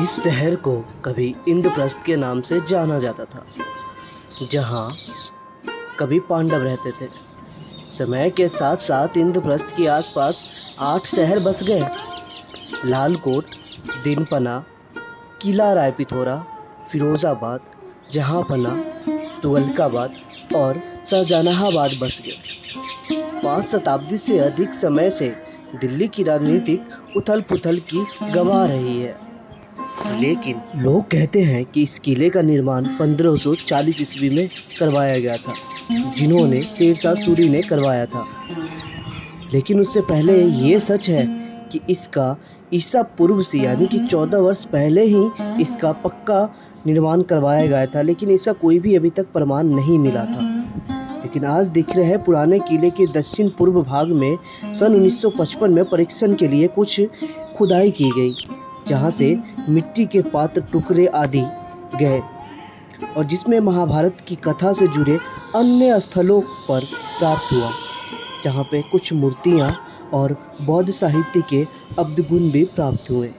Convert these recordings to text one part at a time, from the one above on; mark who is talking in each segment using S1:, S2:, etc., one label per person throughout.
S1: इस शहर को कभी इंद्रप्रस्थ के नाम से जाना जाता था, जहाँ कभी पांडव रहते थे। समय के साथ साथ इंद्रप्रस्थ के आसपास 8 शहर बस गए। लालकोट, दीनपना, किला रायपिथौरा, फिरोज़ाबाद, जहाँपना, तुगलकाबाद और शाहजहानाबाद बस गए। 5 शताब्दी से अधिक समय से दिल्ली की राजनीतिक उथल पुथल की गवाह रही है, लेकिन लोग कहते हैं कि इस किले का निर्माण 1540 ईस्वी में करवाया गया था, जिन्होंने शेरशाह सूरी ने करवाया था। लेकिन उससे पहले ये सच है कि इसका ईसा पूर्व से यानी कि 14 वर्ष पहले ही इसका पक्का निर्माण करवाया गया था, लेकिन इसका कोई भी अभी तक प्रमाण नहीं मिला था। लेकिन आज दिख रहे पुराने किले के दक्षिण पूर्व भाग में सन 1955 में परीक्षण के लिए कुछ खुदाई की गई, जहां से मिट्टी के पात्र, टुकड़े आदि गए और जिसमें महाभारत की कथा से जुड़े अन्य स्थलों पर प्राप्त हुआ, जहां पे कुछ मूर्तियां और बौद्ध साहित्य के अब्दगुण भी प्राप्त हुए।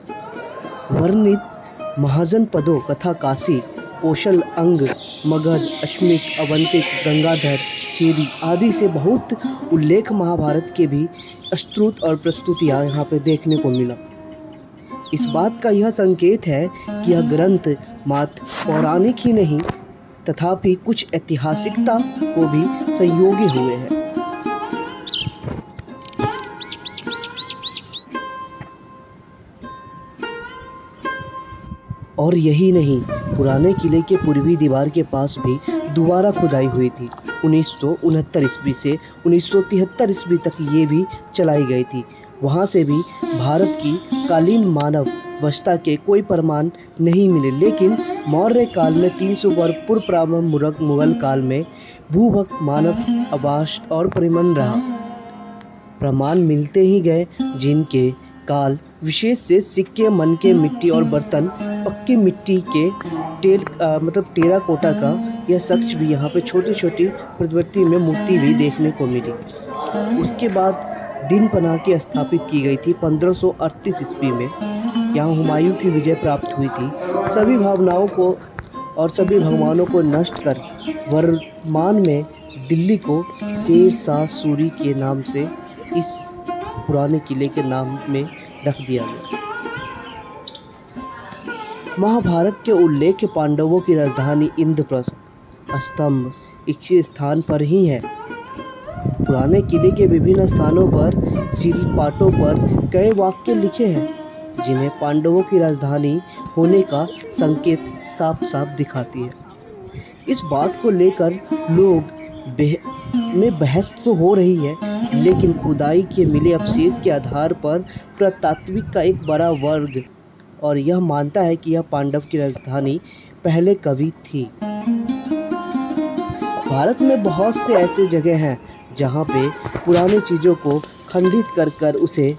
S1: वर्णित महाजन पदों तथा काशी, कौशल, अंग, मगध, अश्मिक, अवंतिक, गंगाधर, चेदी आदि से बहुत उल्लेख महाभारत के भी स्तुति और प्रस्तुतियाँ यहाँ पे देखने को मिला। इस बात का यह संकेत है कि यह ग्रंथ मात्र पौराणिक ही नहीं तथापि कुछ ऐतिहासिकता को भी संयोगी हुए हैं। और यही नहीं, पुराने किले के पूर्वी दीवार के पास भी दोबारा खुदाई हुई थी। 1969 ईस्वी से 1973 ईस्वी तक ये भी चलाई गई थी। वहाँ से भी भारत की कालीन मानव अवस्था के कोई प्रमाण नहीं मिले, लेकिन मौर्य काल में 300 वर्ष पूर्व प्रारंभ मुगल काल में भूभक्त मानव आवास और परिमण रहा। प्रमाण मिलते ही गए, जिनके काल विशेष से सिक्के, मनके, मिट्टी और बर्तन, पक्की मिट्टी के टेराकोटा का यह शख्स भी यहाँ पे छोटी छोटी प्रवृत्ति में मूर्ति भी देखने को मिली। उसके बाद दीनपना की स्थापित की गई थी 1538 ईस्वी में। यहाँ हुमायूं की विजय प्राप्त हुई थी। सभी भावनाओं को और सभी भगवानों को नष्ट कर वर्तमान में दिल्ली को शेरशाह सूरी के नाम से इस पुराने किले के नाम में रख दिया गया। महाभारत के उल्लेख पांडवों की राजधानी इंद्रप्रस्थ स्तंभ इसी स्थान पर ही है। पुराने किले के विभिन्न स्थानों पर शिलापाटों पर कई वाक्य लिखे हैं, जिन्हें पांडवों की राजधानी होने का संकेत साफ साफ दिखाती है। इस बात को लेकर लोग में बहस तो हो रही है, लेकिन खुदाई के मिले अवशेष के आधार पर पुरातात्विक का एक बड़ा वर्ग और यह मानता है कि यह पांडव की राजधानी पहले कभी थी। भारत में बहुत से ऐसे जगह हैं जहाँ पे पुरानी चीज़ों को खंडित कर उसे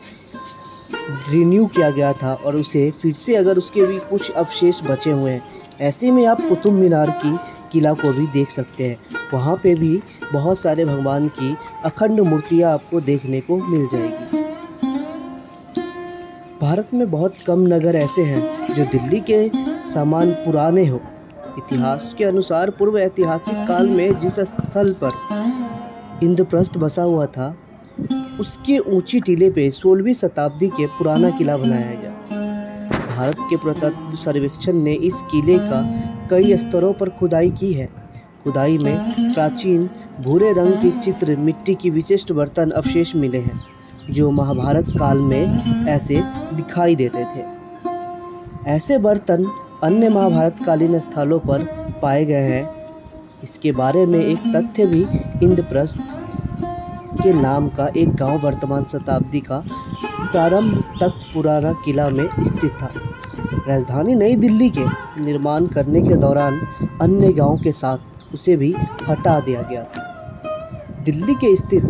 S1: रिन्यू किया गया था और उसे फिर से अगर उसके भी कुछ अवशेष बचे हुए हैं। ऐसे में आप कुतुब मीनार की किला को भी देख सकते हैं। वहाँ पे भी बहुत सारे भगवान की अखंड मूर्तियाँ आपको देखने को मिल जाएगी। भारत में बहुत कम नगर ऐसे हैं जो दिल्ली के समान पुराने हो। इतिहास के अनुसार पूर्व ऐतिहासिक काल में जिस स्थल पर इंद्रप्रस्थ बसा हुआ था, उसके ऊंची टीले पे 16वीं शताब्दी के पुराना किला बनाया गया। भारत के पुरातत्व सर्वेक्षण ने इस किले का कई स्तरों पर खुदाई की है। खुदाई में प्राचीन भूरे रंग के चित्र, मिट्टी की विशिष्ट बर्तन अवशेष मिले हैं, जो महाभारत काल में ऐसे दिखाई देते थे। ऐसे बर्तन अन्य महाभारत कालीन स्थलों पर पाए गए हैं। इसके बारे में एक तथ्य भी इंद्रप्रस्थ के नाम का एक गांव वर्तमान शताब्दी का प्रारंभ तक पुराना किला में स्थित था। राजधानी नई दिल्ली के निर्माण करने के दौरान अन्य गांवों के साथ उसे भी हटा दिया गया था। दिल्ली के स्थित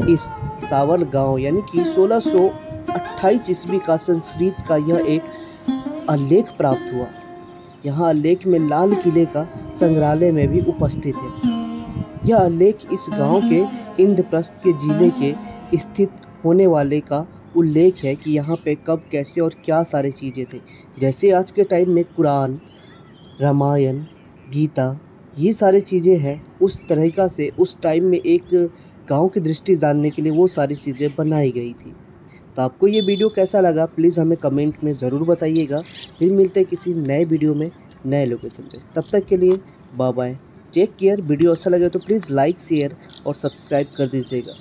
S1: इस सावर गांव यानी कि 1628 ईस्वी का संस्कृत का यह एक आलेख प्राप्त हुआ। यहाँ आलेख में लाल किले का संग्रहालय में भी उपस्थित है। यह आलेख इस गांव के इंद्रप्रस्थ के जिले के स्थित होने वाले का उल्लेख है कि यहाँ पे कब कैसे और क्या सारी चीज़ें थी। जैसे आज के टाइम में कुरान, रामायण, गीता, ये सारी चीज़ें हैं, उस तरीक़ा से उस टाइम में एक गाँव की दृष्टि जानने के लिए वो सारी चीज़ें बनाई गई थी। तो आपको ये वीडियो कैसा लगा प्लीज़ हमें कमेंट में ज़रूर बताइएगा। फिर मिलते हैं किसी नए वीडियो में नए लोकेशन पे। तब तक के लिए bye bye, take care. Video अच्छा लगे तो प्लीज़ लाइक, शेयर और सब्सक्राइब कर दीजिएगा।